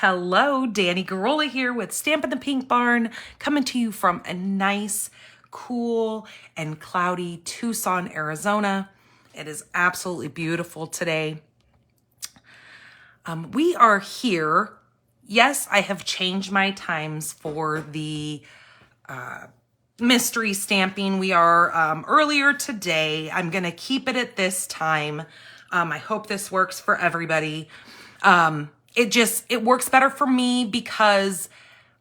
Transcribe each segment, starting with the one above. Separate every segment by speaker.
Speaker 1: Hello, Danny Garola here with Stampin' the Pink Barn, coming to you from a nice, cool, and cloudy Tucson, Arizona. It is absolutely beautiful today. We are here. Yes, I have changed my times for the mystery stamping. We are earlier today. I'm going to keep it at this time. I hope this works for everybody. It works better for me because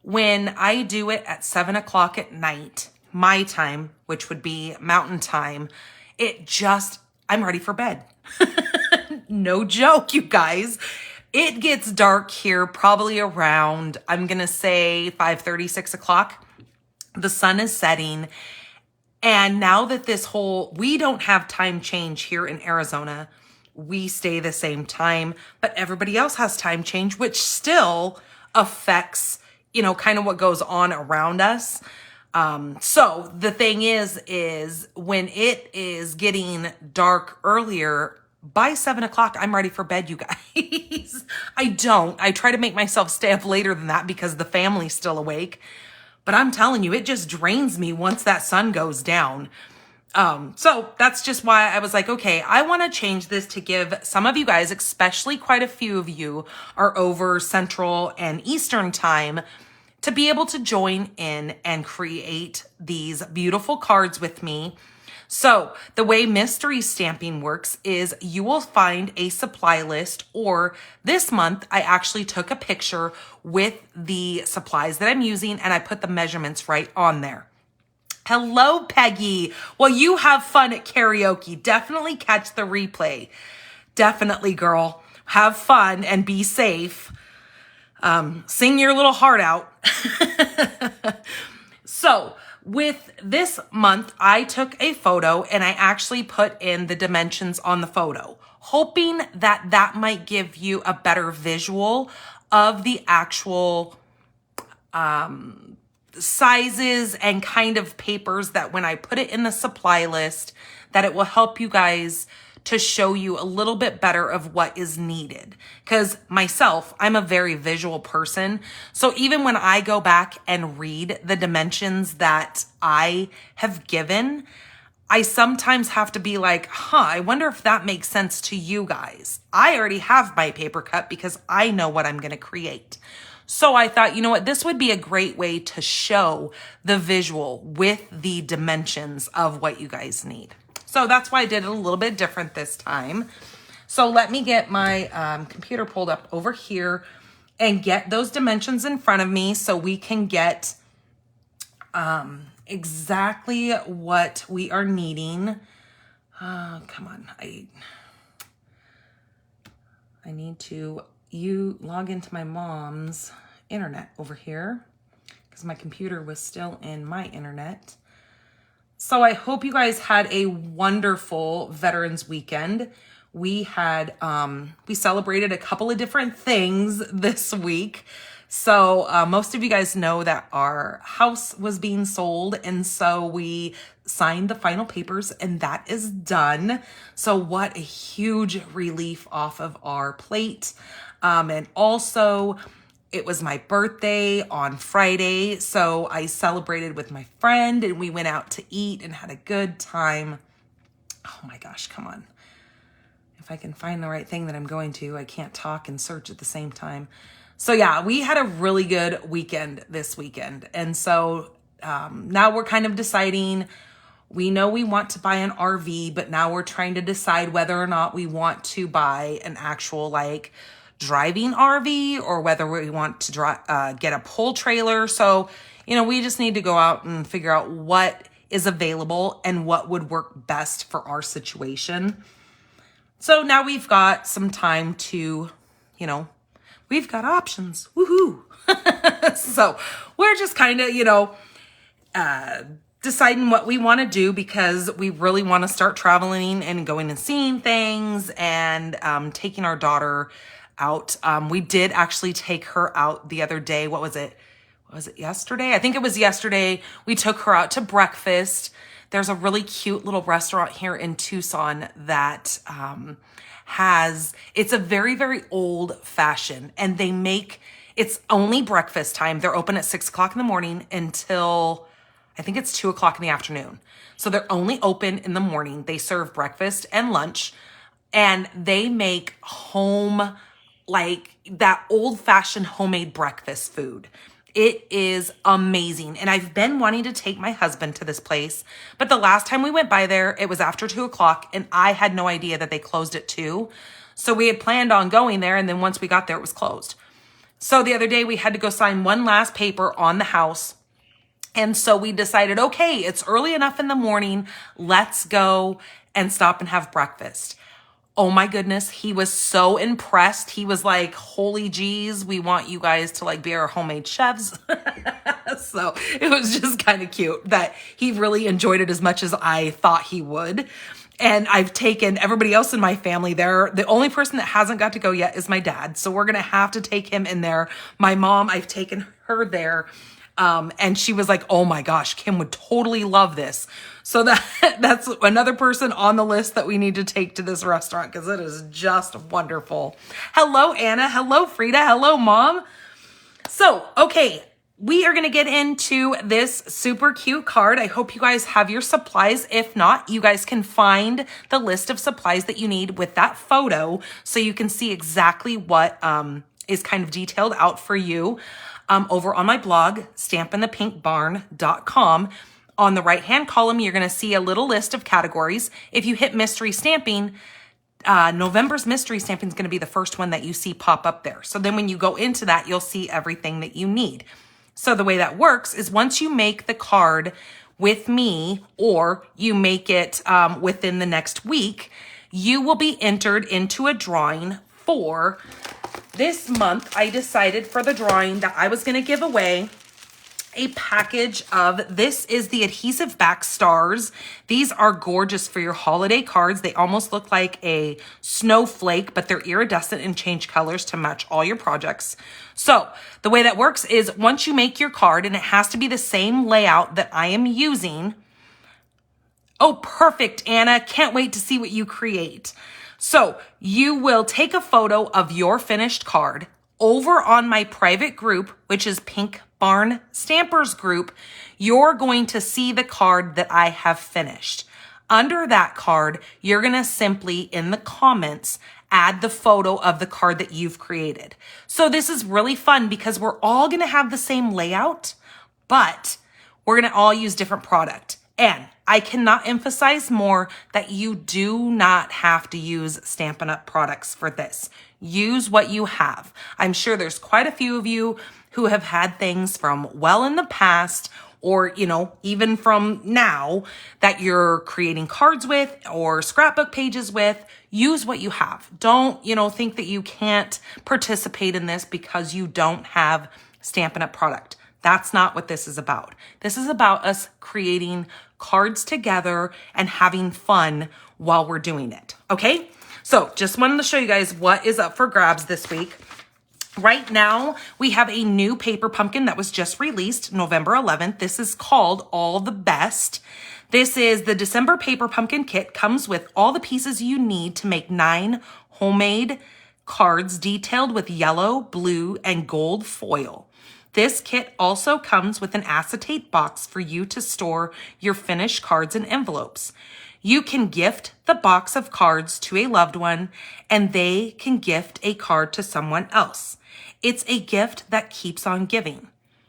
Speaker 1: when I do it at 7 o'clock at night, my time, which would be mountain time, I'm ready for bed. No joke, you guys. It gets dark here probably around, I'm going to say 5:30, 6 o'clock. The sun is setting. And now that we don't have time change here in Arizona, we stay the same time, but everybody else has time change, which still affects, kind of what goes on around us. So the thing is when it is getting dark earlier, by 7 o'clock, I'm ready for bed, you guys. I try to make myself stay up later than that because the family's still awake. But I'm telling you, it just drains me once that sun goes down. So that's just why I was like, okay, I want to change this to give some of you guys, especially quite a few of you are over Central and Eastern time, to be able to join in and create these beautiful cards with me. So the way mystery stamping works is you will find a supply list, or this month I actually took a picture with the supplies that I'm using and I put the measurements right on there. Hello, Peggy. Well, you have fun at karaoke. Definitely catch the replay. Definitely, girl. Have fun and be safe. Sing your little heart out. So with this month, I took a photo and I actually put in the dimensions on the photo, hoping that that might give you a better visual of the actual sizes and kind of papers, that when I put it in the supply list, that it will help you guys to show you a little bit better of what is needed. Because myself, I'm a very visual person. So even when I go back and read the dimensions that I have given, I sometimes have to be like, I wonder if that makes sense to you guys. I already have my paper cut because I know what I'm going to create. So I thought, you know what, this would be a great way to show the visual with the dimensions of what you guys need. So that's why I did it a little bit different this time. So let me get my computer pulled up over here and get those dimensions in front of me so we can get exactly what we are needing. Come on, I need to log into my mom's internet over here because my computer was still in my internet. So I hope you guys had a wonderful Veterans Weekend. We had, we celebrated a couple of different things this week. So most of you guys know that our house was being sold, and so we signed the final papers and that is done. So what a huge relief off of our plate. And also it was my birthday on Friday. So I celebrated with my friend and we went out to eat and had a good time. Oh my gosh, come on. If I can find the right thing that I'm going to, I can't talk and search at the same time. So yeah, we had a really good weekend this weekend. And so now we're kind of deciding. We know we want to buy an RV, but now we're trying to decide whether or not we want to buy an actual driving RV or whether we want to get a pull trailer. So, we just need to go out and figure out what is available and what would work best for our situation. So now we've got some time to, we've got options. Woohoo. So we're just kind of, deciding what we want to do because we really want to start traveling and going and seeing things and taking our daughter out. We did actually take her out the other day. What was it? Was it yesterday? I think it was yesterday. We took her out to breakfast. There's a really cute little restaurant here in Tucson that it's a very, very old fashioned, and they make It's only breakfast time. They're open at 6 o'clock in the morning until I think it's 2 o'clock in the afternoon. So they're only open in the morning. They serve breakfast and lunch, and they make home, like that old fashioned homemade breakfast food. It is amazing. And I've been wanting to take my husband to this place, but the last time we went by there, it was after 2 o'clock and I had no idea that they closed at 2. So we had planned on going there. And then once we got there, it was closed. So the other day we had to go sign one last paper on the house. And so we decided, okay, it's early enough in the morning. Let's go and stop and have breakfast. Oh my goodness. He was so impressed. He was like, holy geez, we want you guys to like be our homemade chefs. So it was just kind of cute that he really enjoyed it as much as I thought he would. And I've taken everybody else in my family there. The only person that hasn't got to go yet is my dad. So we're going to have to take him in there. My mom, I've taken her there. And she was like, oh my gosh, Kim would totally love this. So that's another person on the list that we need to take to this restaurant because it is just wonderful. Hello, Anna. Hello, Frida. Hello, Mom. So, okay. We are going to get into this super cute card. I hope you guys have your supplies. If not, you guys can find the list of supplies that you need with that photo so you can see exactly what is kind of detailed out for you over on my blog, stampinthepinkbarn.com. On the right-hand column, you're going to see a little list of categories. If you hit mystery stamping, November's mystery stamping is going to be the first one that you see pop up there. So then when you go into that, you'll see everything that you need. So the way that works is once you make the card with me or you make it within the next week, you will be entered into a drawing for this month. I decided for the drawing that I was going to give away a package of, this is the adhesive back stars. These are gorgeous for your holiday cards. They almost look like a snowflake, but they're iridescent and change colors to match all your projects. So the way that works is once you make your card, and it has to be the same layout that I am using. Oh, perfect, Anna. Can't wait to see what you create. So you will take a photo of your finished card over on my private group, which is Pink Barn Stampers group. You're going to see the card that I have finished. Under that card, you're going to simply, in the comments, add the photo of the card that you've created. So this is really fun because we're all going to have the same layout, but we're going to all use different product. And I cannot emphasize more that you do not have to use Stampin' Up! Products for this. Use what you have. I'm sure there's quite a few of you who have had things from well in the past or, you know, even from now that you're creating cards with or scrapbook pages with. Use what you have. Don't, think that you can't participate in this because you don't have Stampin' Up! Product. That's not what this is about. This is about us creating cards together and having fun while we're doing it. Okay? So just wanted to show you guys what is up for grabs this week. Right now, we have a new paper pumpkin that was just released November 11th. This is called All the Best. This is the December paper pumpkin kit. Comes with all the pieces you need to make 9 homemade cards detailed with yellow, blue, and gold foil. This kit also comes with an acetate box for you to store your finished cards and envelopes. You can gift the box of cards to a loved one, and they can gift a card to someone else. It's a gift that keeps on giving.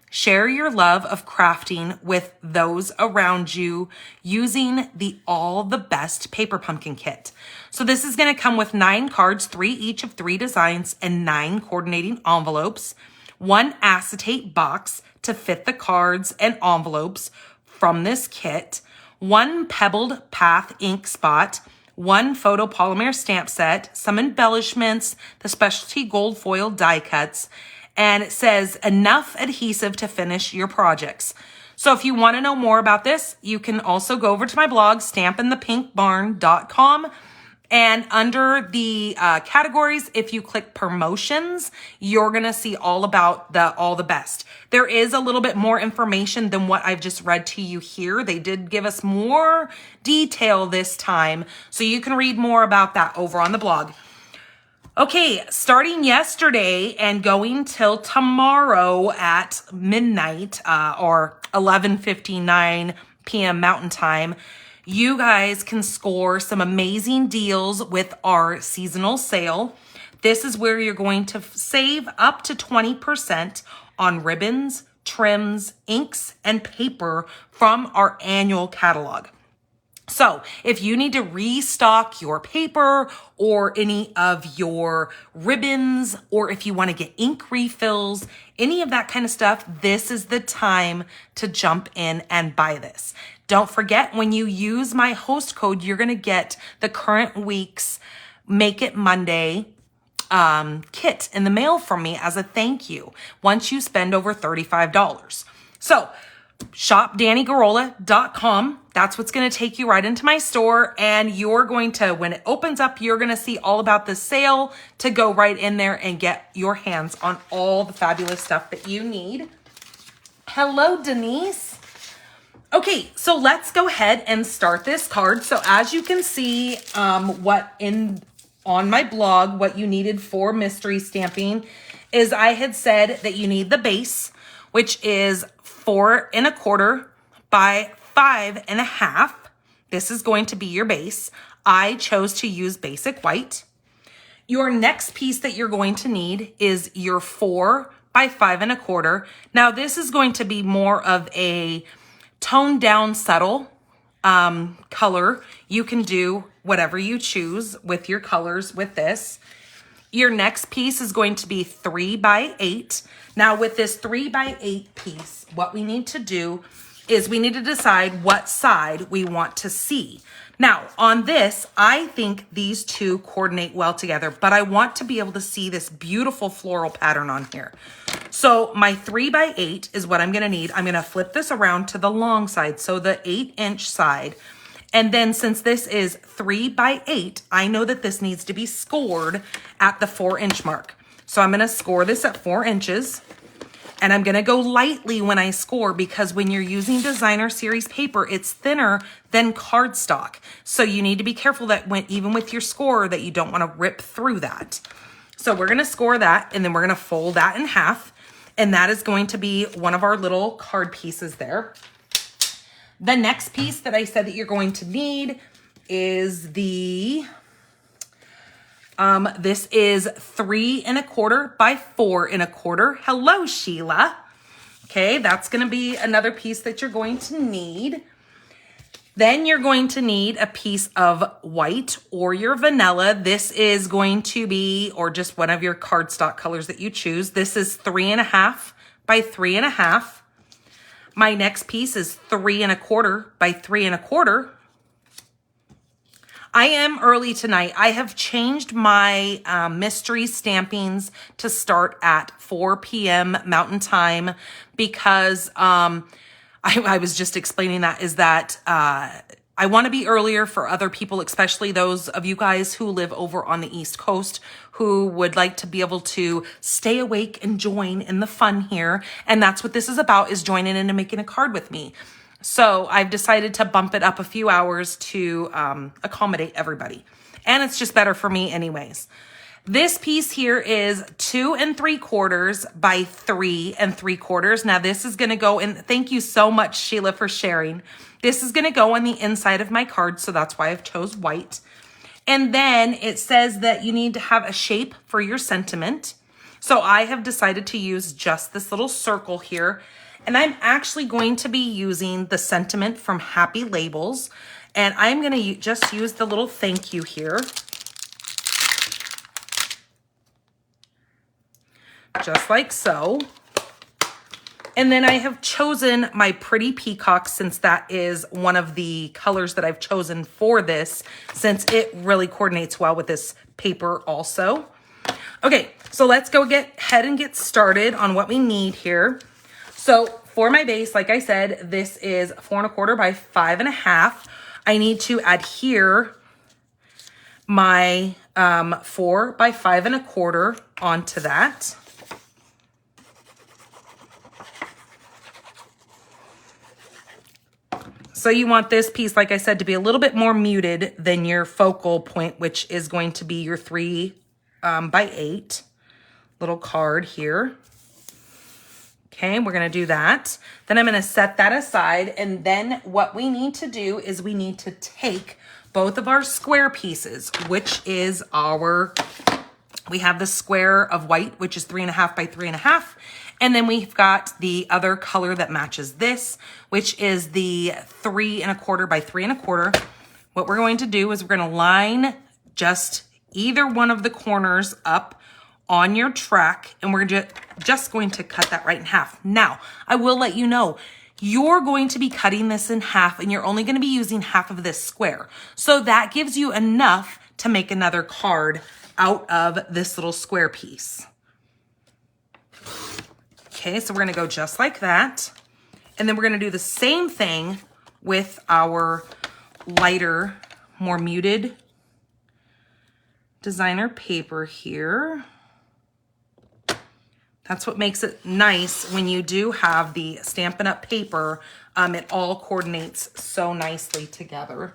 Speaker 1: Share your love of crafting with those around you using the All the Best paper pumpkin kit. So this is going to come with 9 cards, 3 each of 3 designs, and 9 coordinating envelopes, 1 acetate box to fit the cards and envelopes from this kit, 1 pebbled path ink spot, 1 photopolymer stamp set, some embellishments, the specialty gold foil die cuts, and it says enough adhesive to finish your projects. So if you want to know more about this, you can also go over to my blog, stampinthepinkbarn.com. And under the categories, if you click promotions, you're going to see all about All the Best. There is a little bit more information than what I've just read to you here. They did give us more detail this time, so you can read more about that over on the blog. Okay, starting yesterday and going till tomorrow at midnight or 11:59 p.m. Mountain Time, you guys can score some amazing deals with our seasonal sale. This is where you're going to save up to 20% on ribbons, trims, inks, and paper from our annual catalog. So if you need to restock your paper or any of your ribbons, or if you want to get ink refills, any of that kind of stuff, this is the time to jump in and buy this. Don't forget, when you use my host code, you're going to get the current week's Make It Monday kit in the mail from me as a thank you once you spend over $35. So shopdannygarola.com. That's what's going to take you right into my store. And you're going to, when it opens up, you're going to see all about the sale to go right in there and get your hands on all the fabulous stuff that you need. Hello, Denise. Okay, so let's go ahead and start this card. So as you can see, on my blog, what you needed for mystery stamping is I had said that you need the base, which is 4 1/4 by 5 1/2. This is going to be your base. I chose to use basic white. Your next piece that you're going to need is your 4 by 5 1/4. Now this is going to be more of a toned down subtle color. You can do whatever you choose with your colors with this. Your next piece is going to be 3 by 8. Now with this 3 by 8 piece, what we need to do is we need to decide what side we want to see. Now on this, I think these two coordinate well together, but I want to be able to see this beautiful floral pattern on here. So my 3 by 8 is what I'm gonna need. I'm gonna flip this around to the long side, so the 8-inch side. And then since this is 3 by 8, I know that this needs to be scored at the 4-inch mark. So I'm going to score this at 4 inches. And I'm going to go lightly when I score, because when you're using designer series paper, it's thinner than cardstock. So you need to be careful that even with your score, that you don't want to rip through that. So we're going to score that, and then we're going to fold that in half. And that is going to be one of our little card pieces there. The next piece that I said that you're going to need is this is 3 1/4 by 4 1/4. Hello, Sheila. Okay, that's going to be another piece that you're going to need. Then you're going to need a piece of white or your vanilla. This is going to be, or just one of your cardstock colors that you choose. This is 3 1/2 by 3 1/2. My next piece is 3 1/4 by 3 1/4. I am early tonight. I have changed my mystery stampings to start at 4 p.m. Mountain Time because I was just explaining that is that I want to be earlier for other people, especially those of you guys who live over on the East Coast who would like to be able to stay awake and join in the fun here. And that's what this is about, is joining in and making a card with me. So I've decided to bump it up a few hours to accommodate everybody. And it's just better for me anyways. This piece here is 2 3/4 by 3 3/4. Now this is going to go in. Thank you so much, Sheila, for sharing. This is going to go on the inside of my card. So that's why I've chose white. And then it says that you need to have a shape for your sentiment. So I have decided to use just this little circle here. And I'm actually going to be using the sentiment from Happy Labels. And I'm going to just use the little thank you here. Just like so. And then I have chosen my Pretty Peacock, since that is one of the colors that I've chosen for this, since it really coordinates well with this paper also. Okay, so let's go ahead and get started on what we need here. So for my base, like I said, this is 4 1/4 by 5 1/2. I need to adhere my 4 by 5 1/4 onto that. So you want this piece, like I said, to be a little bit more muted than your focal point, which is going to be your 3 by 8 little card here. Okay, we're gonna do that. Then I'm gonna set that aside, and then what we need to do is we need to take both of our square pieces, which is we have the square of white, which is 3.5 by 3.5. And then we've got the other color that matches this, which is the 3.25 by 3.25. What we're going to do is we're going to line just either one of the corners up on your track, and we're just going to cut that right in half. Now, I will let you know, you're going to be cutting this in half, and you're only going to be using half of this square. So that gives you enough to make another card out of this little square piece. Okay, so we're gonna go just like that. And then we're gonna do the same thing with our lighter, more muted designer paper here. That's what makes it nice when you do have the Stampin' Up! Paper. It all coordinates so nicely together.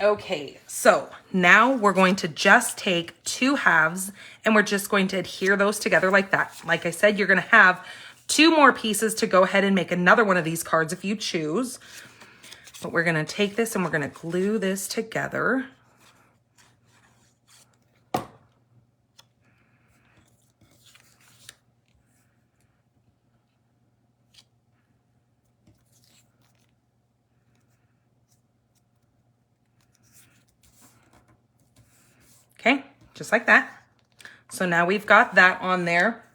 Speaker 1: Okay, so now we're going to just take 2 halves and we're just going to adhere those together like that. Like I said, you're gonna have 2 more pieces to go ahead and make another one of these cards if you choose. But we're gonna take this and we're gonna glue this together. Okay, just like that. So now we've got that on there.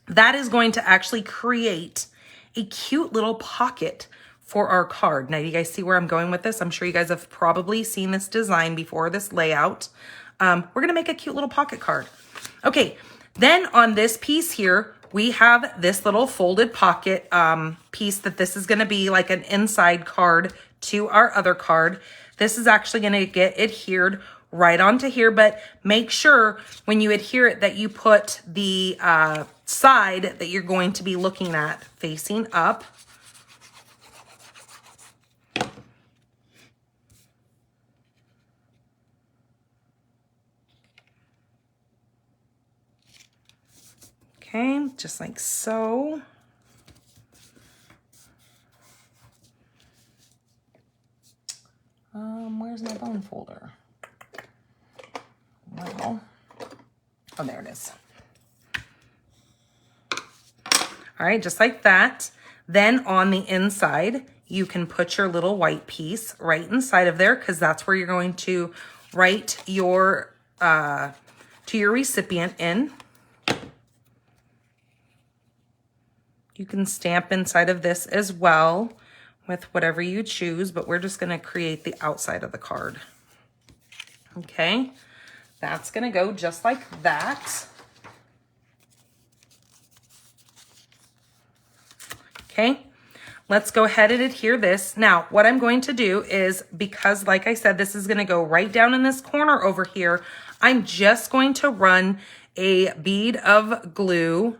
Speaker 1: That is going to actually create a cute little pocket for our card. Now, you guys see where I'm going with this? I'm sure you guys have probably seen this design before, this layout. We're gonna make a cute little pocket card. Okay, then on this piece here, we have this little folded pocket piece that this is gonna be like an inside card to our other card. This is actually gonna get adhered right onto here, but make sure when you adhere it that you put the side that you're going to be looking at facing up. Okay, just like so. Where's my bone folder? Well, oh, there it is. All right, just like that. Then on the inside, you can put your little white piece right inside of there because that's where you're going to write your, to your recipient in. You can stamp inside of this as well with whatever you choose, but we're just gonna create the outside of the card. Okay. That's gonna go just like that. Okay, let's go ahead and adhere this. Now, what I'm going to do is, because like I said, this is gonna go right down in this corner over here, I'm just going to run a bead of glue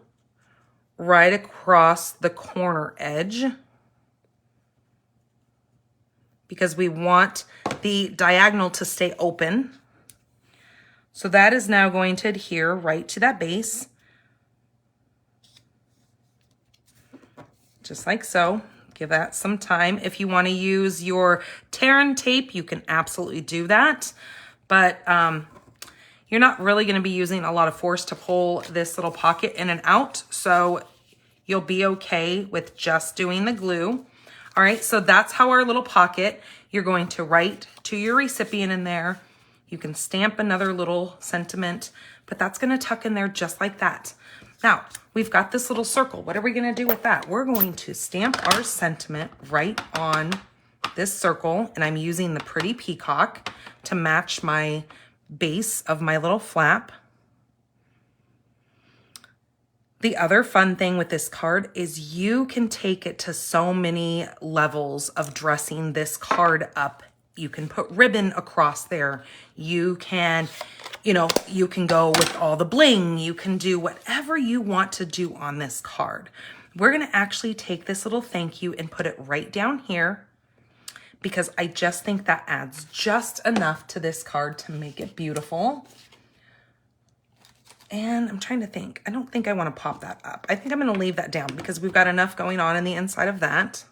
Speaker 1: right across the corner edge because we want the diagonal to stay open. So that is now going to adhere right to that base. Just like so. Give that some time. If you want to use your tear-in tape, you can absolutely do that. But you're not really going to be using a lot of force to pull this little pocket in and out. So you'll be okay with just doing the glue. All right, so that's how our little pocket, you're going to write to your recipient in there. You can stamp another little sentiment, but that's gonna tuck in there just like that. Now, we've got this little circle. What are we gonna do with that? We're going to stamp our sentiment right on this circle, and I'm using the pretty peacock to match my base of my little flap. The other fun thing with this card is you can take it to so many levels of dressing this card up. You can put ribbon across there. You can, you can go with all the bling. You can do whatever you want to do on this card. We're gonna actually take this little thank you and put it right down here because I just think that adds just enough to this card to make it beautiful. And I'm trying to think. I don't think I want to pop that up. I think I'm going to leave that down because we've got enough going on the inside of that.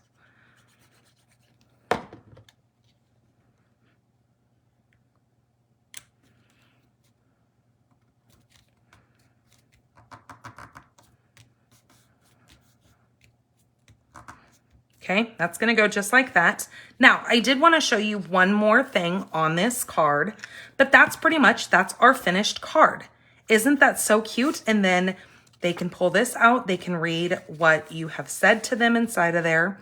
Speaker 1: Okay, that's gonna go just like that. Now, I did wanna show you one more thing on this card, but that's our finished card. Isn't that so cute? And then they can pull this out, they can read what you have said to them inside of there.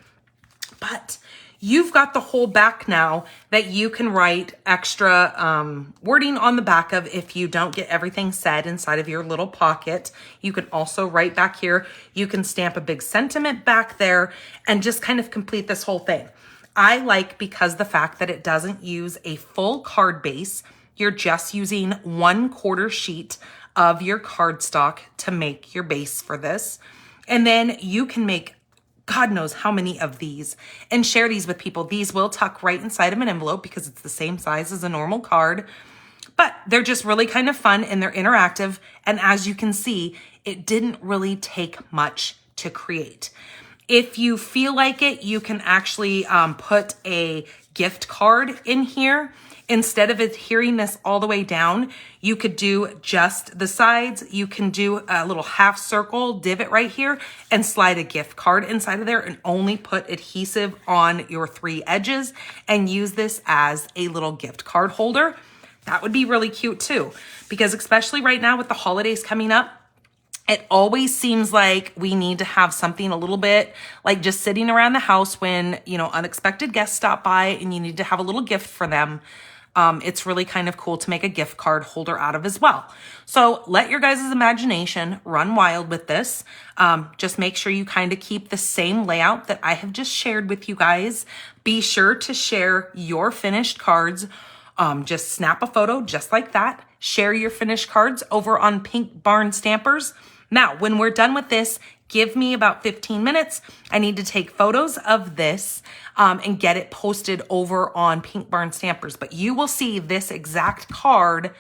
Speaker 1: But you've got the whole back now that you can write extra wording on the back of if you don't get everything said inside of your little pocket. You can also write back here. You can stamp a big sentiment back there and just kind of complete this whole thing. I like because the fact that it doesn't use a full card base. You're just using 1/4 sheet of your cardstock to make your base for this. And then you can make God knows how many of these and share these with people. These will tuck right inside of an envelope because it's the same size as a normal card, but they're just really kind of fun and they're interactive. And as you can see, it didn't really take much to create. If you feel like it, you can actually put a gift card in here. Instead of adhering this all the way down, you could do just the sides. You can do a little half circle divot right here and slide a gift card inside of there and only put adhesive on your 3 edges and use this as a little gift card holder. That would be really cute too, because especially right now with the holidays coming up, it always seems like we need to have something a little bit like just sitting around the house when, you know, unexpected guests stop by and you need to have a little gift for them. It's really kind of cool to make a gift card holder out of as well. So let your guys' imagination run wild with this. Just make sure you kind of keep the same layout that I have just shared with you guys. Be sure to share your finished cards. Just snap a photo just like that. Share your finished cards over on Pink Barn Stampers. Now, when we're done with this, give me about 15 minutes. I need to take photos of this and get it posted over on Pink Barn Stampers. But you will see this exact card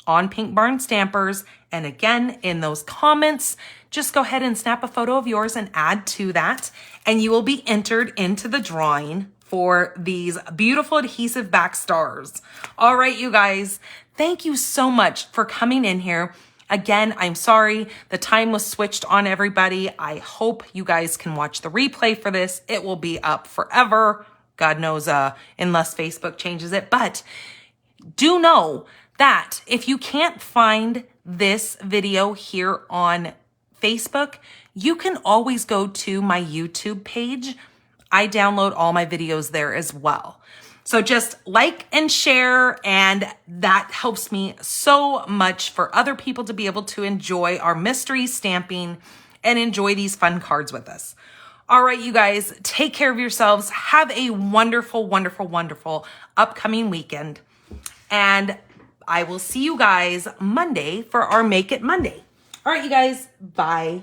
Speaker 1: on Pink Barn Stampers. And again, in those comments, just go ahead and snap a photo of yours and add to that. And you will be entered into the drawing for these beautiful adhesive back stars. All right, you guys, thank you so much for coming in here. Again, I'm sorry the time was switched on everybody. I hope you guys can watch the replay for this. It will be up forever. God knows, unless Facebook changes it. But do know that if you can't find this video here on Facebook, you can always go to my YouTube page. I download all my videos there as well. So just like and share, and that helps me so much for other people to be able to enjoy our mystery stamping and enjoy these fun cards with us. All right, you guys, take care of yourselves. Have a wonderful, wonderful, wonderful upcoming weekend. And I will see you guys Monday for our Make It Monday. All right, you guys, bye.